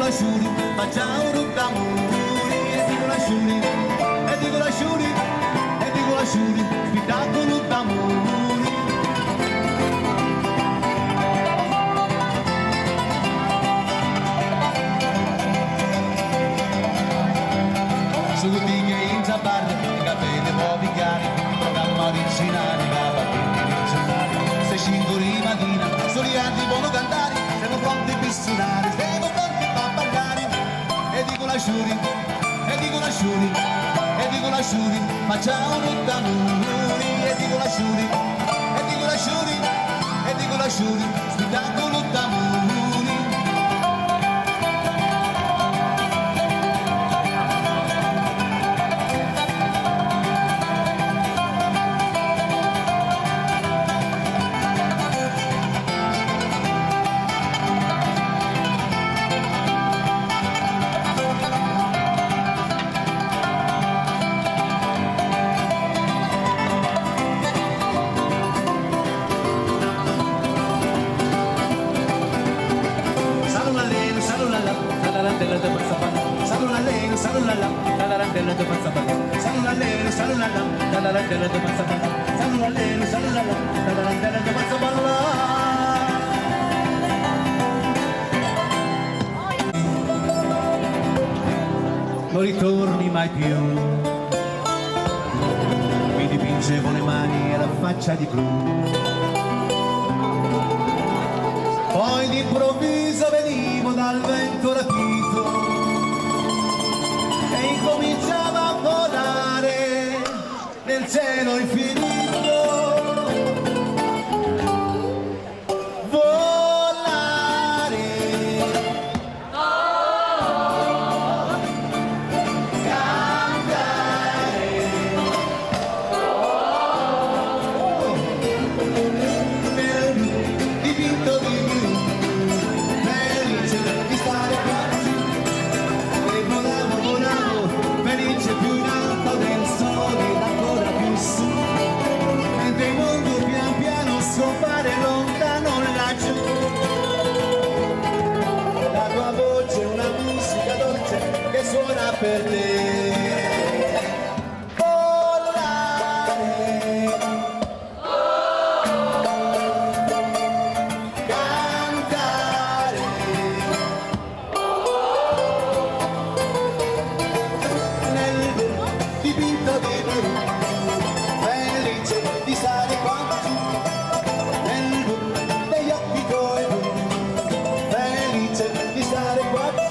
lasciuri, facciamo d'amore, e dico lasciuri, e dico lasciuri, e dico lasciuri, spettacolo d'amore. Su tutti che in zabarre, i capelli nuovi cari, programma originale, la partita nei giornali, se 5 di mattina, studianti buono cantare, siamo pronti per suonare, siamo pronti per parlare, e dico lasciuri, e dico lasciuri, e dico lasciuri, facciamo d'amore, e dico lasciuri, e dico lasciuri, e dico lasciuri, spettacolo d'amore. Non ritorni mai più, mi dipingevo le mani e la faccia di blu, poi d'improvviso venivo dal vento rapito e incominciava a volare nel cielo infinito. Per te volare, cantare, nel dipinto di blu, felice di stare qua giù, nel blu degli occhi tuoi blu, felice di stare qua giù.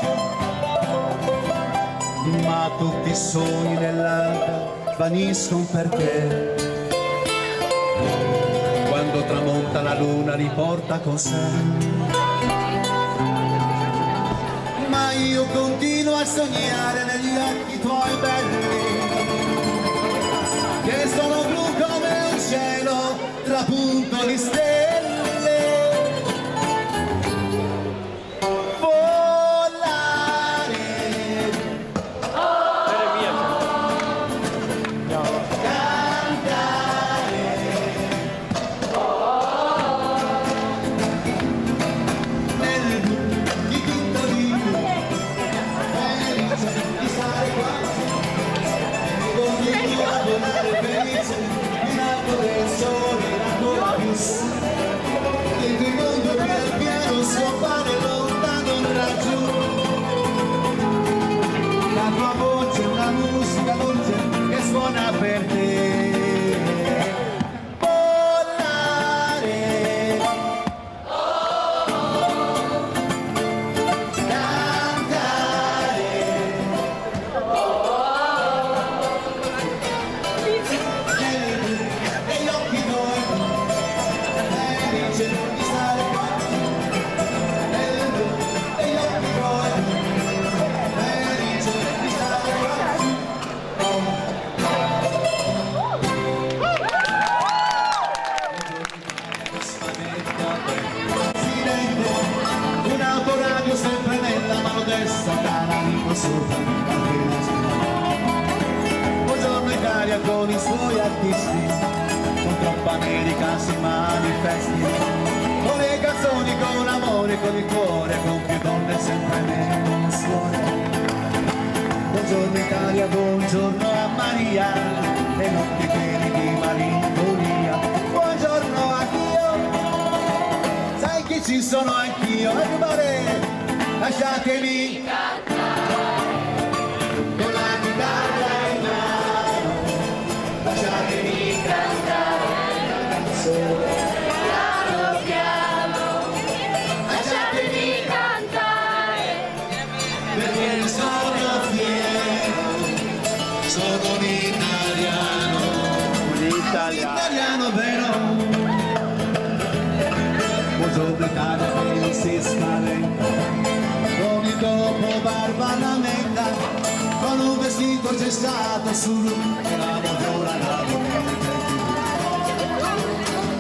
Ma tutti i sogni nell'alba vaniscono perché quando tramonta la luna riporta con sé. Ma io continuo a sognare negli occhi tuoi belli, che sono blu come un cielo trapunto di stelle. Dentro il mondo pian piano scompare lontano laggiù, la tua voce è una musica dolce che suona per te. Sempre nella mano destra, canalico sopra buongiorno Italia con i suoi artisti, con troppa America si manifesti. con le canzoni, con l'amore, con il cuore, con più donne sempre meno suore. Buongiorno Italia, buongiorno a Maria, e non ti pieni di malinconia. Buongiorno anch'io, sai che ci sono anch'io, lasciatemi con la chitarra in mano, lasciatemi cantare la canzone. Piano piano, lasciatemi cantare, Perché ne sono fiero, sono un italiano, italiano vero. Buongiorno Italia che non si spaventa, con il dopo barba lamenta, con un vestito gessato sul e la viola la domenica.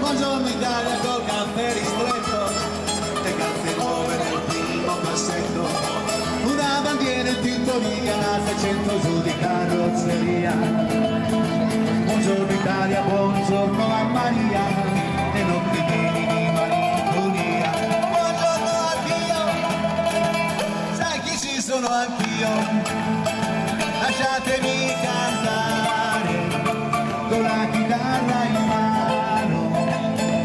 Buongiorno Italia col caffè ristretto, le calze nuove nel primo passetto, una bandiera in tintoria, la 600 giù di carrozzeria. Buongiorno Italia, buongiorno a Maria, e non ti vieni di malinconia. Buongiorno anch'io, sai chi ci sono anch'io, lasciatemi cantare con la chitarra in mano,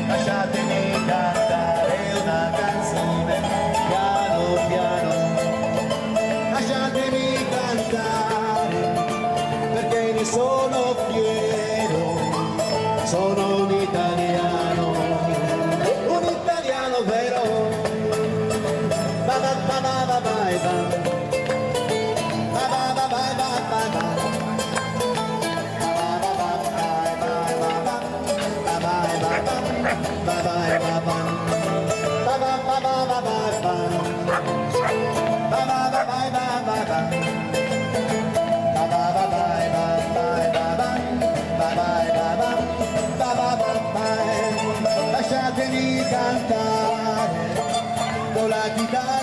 lasciatemi cantare una canzone piano piano, lasciatemi cantare perché ne sono fiero, sono un italiano vero. Ba ba ba ba ba ba ba. Ba ba ba ba ba ba ba. Lasciatemi cantare con la chitarra